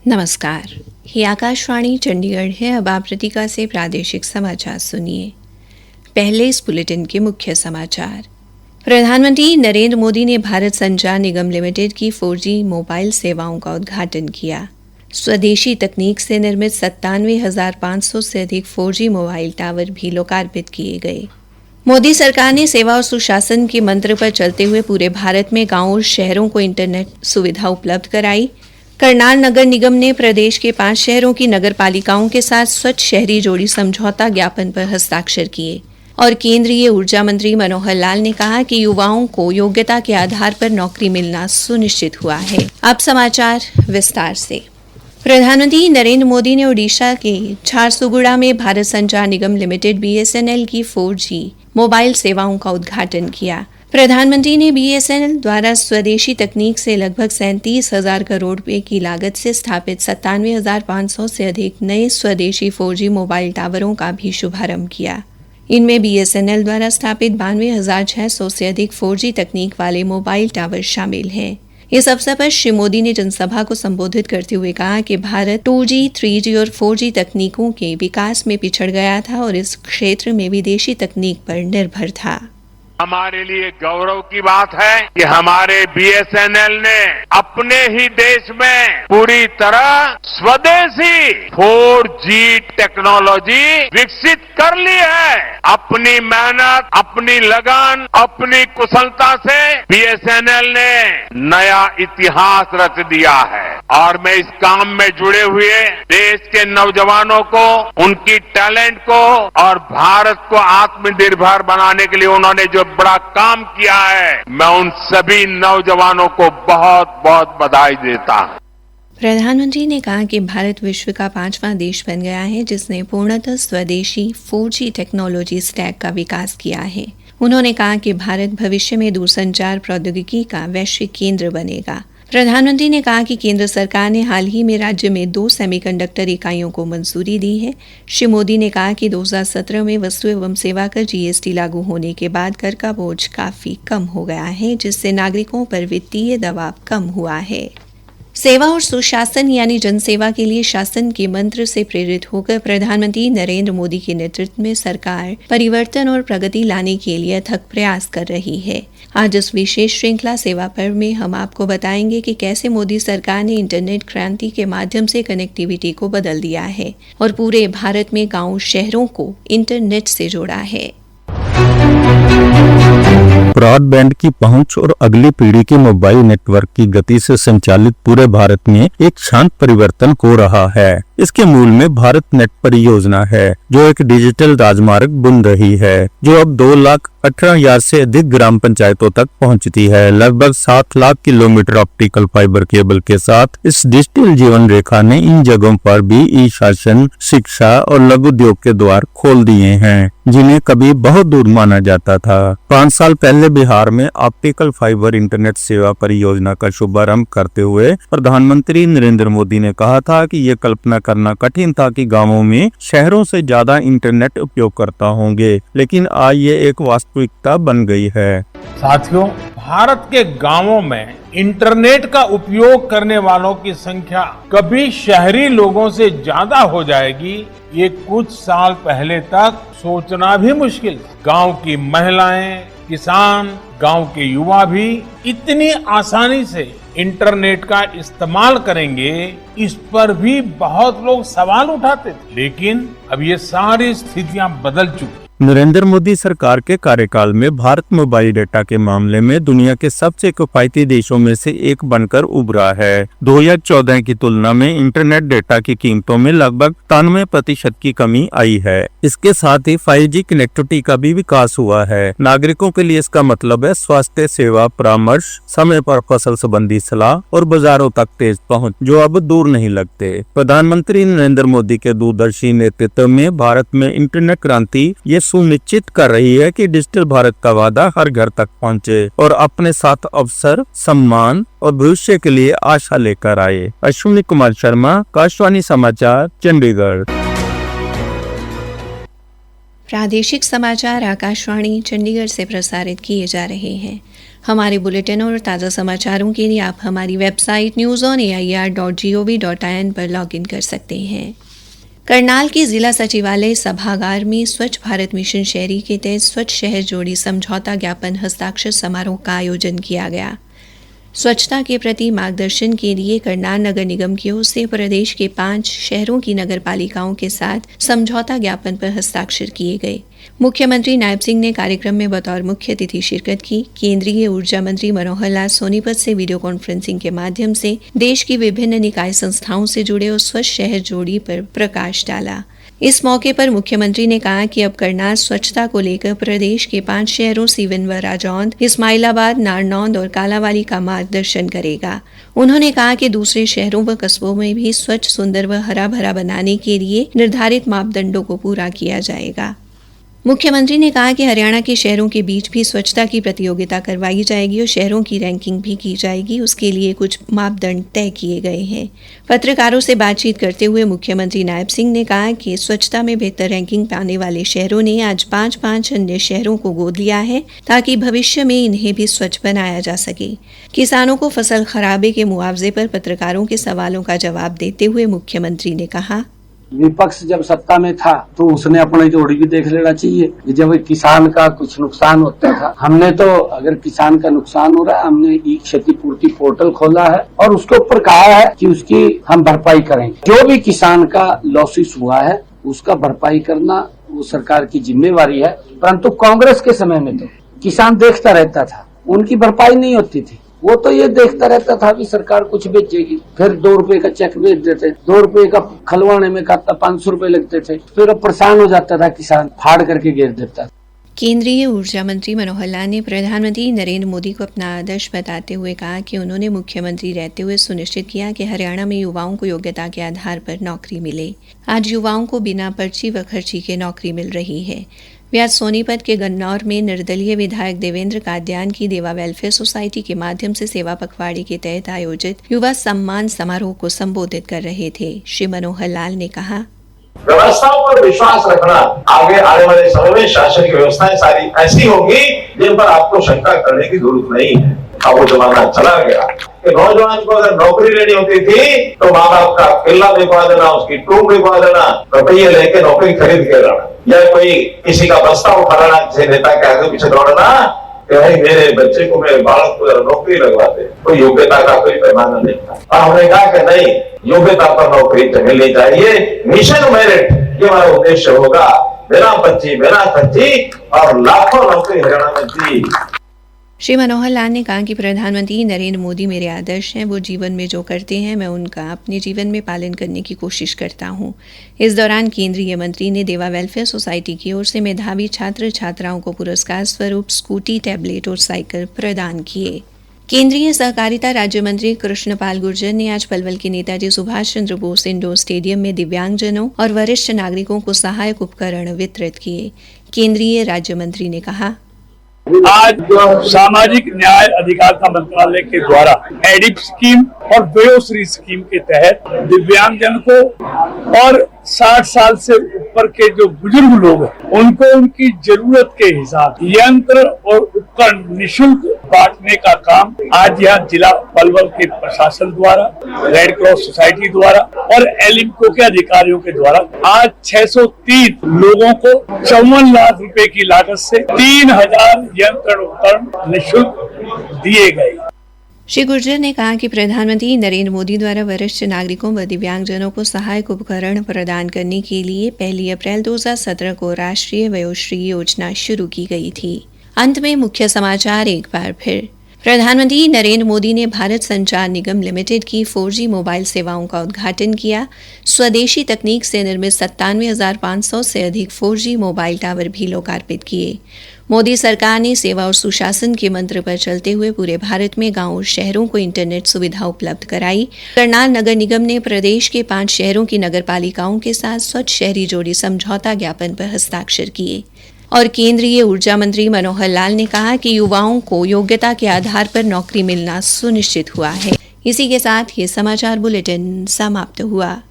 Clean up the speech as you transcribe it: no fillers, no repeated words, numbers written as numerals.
नमस्कार, ये आकाशवाणी चंडीगढ़ है। अब आप प्रतीका से प्रादेशिक समाचार सुनिए। पहले इस बुलेटिन के मुख्य समाचार। प्रधानमंत्री नरेंद्र मोदी ने भारत संचार निगम लिमिटेड की 4G मोबाइल सेवाओं का उद्घाटन किया। स्वदेशी तकनीक से निर्मित 97,500 से अधिक 4G मोबाइल टावर भी लोकार्पित किए गए। मोदी सरकार ने सेवा और सुशासन के मंत्र पर चलते हुए पूरे भारत में गांवों और शहरों को इंटरनेट सुविधा उपलब्ध कराई। करनाल नगर निगम ने प्रदेश के 5 शहरों की नगर पालिकाओं के साथ स्वच्छ शहरी जोड़ी समझौता ज्ञापन पर हस्ताक्षर किए। और केंद्रीय ऊर्जा मंत्री मनोहर लाल ने कहा कि युवाओं को योग्यता के आधार पर नौकरी मिलना सुनिश्चित हुआ है। अब समाचार विस्तार से। प्रधानमंत्री नरेंद्र मोदी ने ओडिशा के झारसुगुड़ा में भारत संचार निगम लिमिटेड BSNL की 4G मोबाइल सेवाओं का उद्घाटन किया। प्रधानमंत्री ने BSNL द्वारा स्वदेशी तकनीक से लगभग 37,000 करोड़ रुपए की लागत से स्थापित 97,500 से अधिक नए स्वदेशी 4G मोबाइल टावरों का भी शुभारंभ किया। इनमें BSNL द्वारा स्थापित 92,600 से अधिक 4G तकनीक वाले मोबाइल टावर शामिल हैं। इस अवसर पर श्री मोदी ने जनसभा को संबोधित करते हुए कहा कि भारत 2G, 3G और 4G तकनीकों के विकास में पिछड़ गया था और इस क्षेत्र में विदेशी तकनीक पर निर्भर था। हमारे लिए गौरव की बात है कि हमारे BSNL ने अपने ही देश में पूरी तरह स्वदेशी 4G टेक्नोलॉजी विकसित कर ली है। अपनी मेहनत, अपनी लगन, अपनी कुशलता से BSNL ने नया इतिहास रच दिया है। और मैं इस काम में जुड़े हुए देश के नौजवानों को, उनकी टैलेंट को और भारत को आत्मनिर्भर बनाने के लिए उन्होंने जो बड़ा काम किया है, मैं उन सभी नौजवानों को बहुत बहुत बधाई देता हूं। प्रधानमंत्री ने कहा कि भारत विश्व का 5वां देश बन गया है जिसने पूर्णतः स्वदेशी 4G टेक्नोलॉजी स्टैक का विकास किया है। उन्होंने कहा कि भारत भविष्य में दूरसंचार प्रौद्योगिकी का वैश्विक केंद्र बनेगा। प्रधानमंत्री ने कहा कि केंद्र सरकार ने हाल ही में राज्य में 2 सेमीकंडक्टर इकाइयों को मंजूरी दी है। श्री मोदी ने कहा कि 2017 में वस्तु एवं सेवा कर GST लागू होने के बाद कर का बोझ काफी कम हो गया है, जिससे नागरिकों पर वित्तीय दबाव कम हुआ है। सेवा और सुशासन यानी जनसेवा के लिए शासन के मंत्र से प्रेरित होकर प्रधानमंत्री नरेंद्र मोदी के नेतृत्व में सरकार परिवर्तन और प्रगति लाने के लिए अथक प्रयास कर रही है। आज इस विशेष श्रृंखला सेवा पर्व में हम आपको बताएंगे कि कैसे मोदी सरकार ने इंटरनेट क्रांति के माध्यम से कनेक्टिविटी को बदल दिया है और पूरे भारत में गांव शहरों को इंटरनेट से जोड़ा है। ब्रॉडबैंड की पहुंच और अगली पीढ़ी के मोबाइल नेटवर्क की गति से संचालित पूरे भारत में एक शांत परिवर्तन हो रहा है। इसके मूल में भारत नेट परियोजना है, जो एक डिजिटल राजमार्ग बुन रही है, जो अब 2,18,000 से अधिक ग्राम पंचायतों तक पहुंचती है। लगभग 7 lakh kilometre optical fibre cable के साथ इस डिजिटल जीवन रेखा ने इन जगहों पर भी ई शासन, शिक्षा और लघु उद्योग के द्वार खोल दिए हैं, जिन्हें कभी बहुत दूर माना जाता था। 5 साल पहले बिहार में ऑप्टिकल फाइबर इंटरनेट सेवा परियोजना का शुभारंभ करते हुए प्रधानमंत्री नरेंद्र मोदी ने कहा था कि ये कल्पना करना कठिन था कि गांवों में शहरों से ज्यादा इंटरनेट उपयोगकर्ता होंगे, लेकिन आज ये एक वास्तविकता बन गई है। साथियों, भारत के गांवों में इंटरनेट का उपयोग करने वालों की संख्या कभी शहरी लोगों से ज्यादा हो जाएगी, ये कुछ साल पहले तक सोचना भी मुश्किल था। गांव की महिलाएं, किसान, गांव के युवा भी इतनी आसानी से इंटरनेट का इस्तेमाल करेंगे, इस पर भी बहुत लोग सवाल उठाते थे। लेकिन अब ये सारी स्थितियां बदल चुकी। नरेंद्र मोदी सरकार के कार्यकाल में भारत मोबाइल डेटा के मामले में दुनिया के सबसे किफायती देशों में से एक बनकर उभरा है। 2014 की तुलना में इंटरनेट डेटा की कीमतों में लगभग 93% की कमी आई है। इसके साथ ही 5G कनेक्टिविटी का भी विकास हुआ है। नागरिकों के लिए इसका मतलब है स्वास्थ्य सेवा, परामर्श, समय पर फसल संबंधी सलाह और बाजारों तक तेज पहुँच, जो अब दूर नहीं लगते। प्रधानमंत्री नरेंद्र मोदी के दूरदर्शी नेतृत्व में भारत में इंटरनेट क्रांति ये सुनिश्चित कर रही है कि डिजिटल भारत का वादा हर घर तक पहुंचे और अपने साथ अवसर, सम्मान और भविष्य के लिए आशा लेकर आए। अश्विनी कुमार शर्मा, आकाशवाणी समाचार, चंडीगढ़। प्रादेशिक समाचार आकाशवाणी चंडीगढ़ से प्रसारित किए जा रहे हैं। हमारे बुलेटिन और ताज़ा समाचारों के लिए आप हमारी वेबसाइट newsonair.gov.in पर लॉगिन कर सकते हैं। करनाल के जिला सचिवालय सभागार में स्वच्छ भारत मिशन शहरी के तहत स्वच्छ शहर जोड़ी समझौता ज्ञापन हस्ताक्षर समारोह का आयोजन किया गया। स्वच्छता के प्रति मार्गदर्शन के लिए करनाल नगर निगम की ओर से प्रदेश के 5 शहरों की नगर पालिकाओं के साथ समझौता ज्ञापन पर हस्ताक्षर किए गए। मुख्यमंत्री नायब सिंह ने कार्यक्रम में बतौर मुख्य अतिथि शिरकत की। केंद्रीय ऊर्जा मंत्री मनोहर लाल सोनीपत से वीडियो कॉन्फ्रेंसिंग के माध्यम से देश की विभिन्न निकाय संस्थाओं से जुड़े और स्वच्छ शहर जोड़ी पर प्रकाश डाला। इस मौके पर मुख्यमंत्री ने कहा कि अब करनाल स्वच्छता को लेकर प्रदेश के 5 शहरों सीवन व राजौंद, इस्माइलाबाद, नारनौंद और कालावाली का मार्गदर्शन करेगा। उन्होंने कहा कि दूसरे शहरों व कस्बों में भी स्वच्छ, सुंदर व हरा भरा बनाने के लिए निर्धारित मापदंडों को पूरा किया जाएगा। मुख्यमंत्री ने कहा कि हरियाणा के शहरों के बीच भी स्वच्छता की प्रतियोगिता करवाई जाएगी और शहरों की रैंकिंग भी की जाएगी। उसके लिए कुछ मापदंड तय किए गए हैं। पत्रकारों से बातचीत करते हुए मुख्यमंत्री नायब सिंह ने कहा कि स्वच्छता में बेहतर रैंकिंग पाने वाले शहरों ने आज 5 अन्य शहरों को गोद लिया है ताकि भविष्य में इन्हें भी स्वच्छ बनाया जा सके। किसानों को फसल खराबे के मुआवजे पर पत्रकारों के सवालों का जवाब देते हुए मुख्यमंत्री ने कहा, विपक्ष जब सत्ता में था तो उसने अपनी जोड़ी भी देख लेना चाहिए। जब किसान का कुछ नुकसान होता था, हमने तो अगर किसान का नुकसान हो रहा है, हमने ई क्षतिपूर्ति पोर्टल खोला है और उसके ऊपर कहा है कि उसकी हम भरपाई करेंगे। जो भी किसान का लॉसेस हुआ है उसका भरपाई करना वो सरकार की जिम्मेवारी है। परंतु कांग्रेस के समय में तो किसान देखता रहता था, उनकी भरपाई नहीं होती थी। वो तो ये देखता रहता था कि सरकार कुछ बेचेगी, फिर 2 रुपए का चेक भेज देते, 2 रुपए का खलवाने में खाता 500 रुपए लगते थे, फिर परेशान हो जाता था किसान, फाड़ करके गिर देता। केंद्रीय ऊर्जा मंत्री मनोहर लाल ने प्रधानमंत्री नरेंद्र मोदी को अपना आदर्श बताते हुए कहा कि उन्होंने मुख्यमंत्री रहते हुए सुनिश्चित किया कि हरियाणा में युवाओं को योग्यता के आधार पर नौकरी मिले। आज युवाओं को बिना पर्ची व खर्ची के नौकरी मिल रही है। वे आज सोनीपत के गन्नौर में निर्दलीय विधायक देवेंद्र कादयान की देवा वेलफेयर सोसाइटी के माध्यम से सेवा पखवाड़े के तहत आयोजित युवा सम्मान समारोह को संबोधित कर रहे थे। श्री मनोहर लाल ने कहा, व्यवस्थाओं पर विश्वास रखना, आगे आने वाले समय में शासन की व्यवस्थाएं सारी ऐसी होंगी जिन पर आपको शंका करने की जरूरत नहीं है। अब वो जमाना चला गया कि नौजवान को अगर नौकरी लेनी होती थी तो माँ बाप का किला बिकवा देना, उसकी टूम बिकवा देना, रुपये लेके नौकरी खरीद के लाना, या कोई किसी का बस्ता उठाना, किसी नेता के आगे पीछे दौड़ना कि भाई मेरे बच्चे को, मेरे बालक को नौकरी लगवा दे। कोई योग्यता का कोई पैमाना नहीं था। और हमने कहा कि नहीं, योग्यता पर नौकरी तो मिलनी चाहिए। मिशन मेरिट ये हमारा उद्देश्य होगा। बिना पर्ची, बिना खर्ची और लाखों नौकरी हरियाणा में दी। श्री मनोहर लाल ने कहा कि प्रधानमंत्री नरेंद्र मोदी मेरे आदर्श हैं। वो जीवन में जो करते हैं मैं उनका अपने जीवन में पालन करने की कोशिश करता हूं। इस दौरान केंद्रीय मंत्री ने देवा वेलफेयर सोसाइटी की ओर से मेधावी छात्र छात्राओं को पुरस्कार स्वरूप स्कूटी, टैबलेट और साइकिल प्रदान किए। केंद्रीय सहकारिता राज्य मंत्री कृष्णपाल गुर्जर ने आज पलवल के नेताजी सुभाष चंद्र बोस इंडोर स्टेडियम में दिव्यांगजनों और वरिष्ठ नागरिकों को सहायक उपकरण वितरित किए। केंद्रीय राज्य मंत्री ने कहा, आज सामाजिक न्याय अधिकारिता मंत्रालय के द्वारा एडिप स्कीम और वयोश्री स्कीम के तहत दिव्यांगजन को और 60 साल से ऊपर के जो बुजुर्ग लोग हैं उनको उनकी जरूरत के हिसाब यंत्र और उपकरण निःशुल्क बांटने का काम आज यहाँ जिला पलवल के प्रशासन द्वारा, रेड क्रॉस सोसाइटी द्वारा और एलिम्को के अधिकारियों के द्वारा आज 603 लोगों को 54 लाख रुपए की लागत से 3000 यंत्र उपकरण निःशुल्क दिए गए। श्री गुर्जर ने कहा कि प्रधानमंत्री नरेंद्र मोदी द्वारा वरिष्ठ नागरिकों व दिव्यांगजनों को सहायक उपकरण प्रदान करने के लिए 1 अप्रैल 2017 को राष्ट्रीय वयोश्री योजना शुरू की गई थी। अंत में मुख्य समाचार एक बार फिर। प्रधानमंत्री नरेंद्र मोदी ने भारत संचार निगम लिमिटेड की 4G मोबाइल सेवाओं का उद्घाटन किया। स्वदेशी तकनीक से निर्मित 97,500 से अधिक 4G मोबाइल टावर भी लोकार्पित किए। मोदी सरकार ने सेवा और सुशासन के मंत्र पर चलते हुए पूरे भारत में गांव और शहरों को इंटरनेट सुविधा उपलब्ध कराई। करनाल नगर निगम ने प्रदेश के 5 शहरों की नगर पालिकाओं के साथ स्वच्छ शहरी जोड़ी समझौता ज्ञापन पर हस्ताक्षर किए। और केंद्रीय ऊर्जा मंत्री मनोहर लाल ने कहा कि युवाओं को योग्यता के आधार पर नौकरी मिलना सुनिश्चित हुआ है। इसी के साथ ये समाचार बुलेटिन समाप्त हुआ।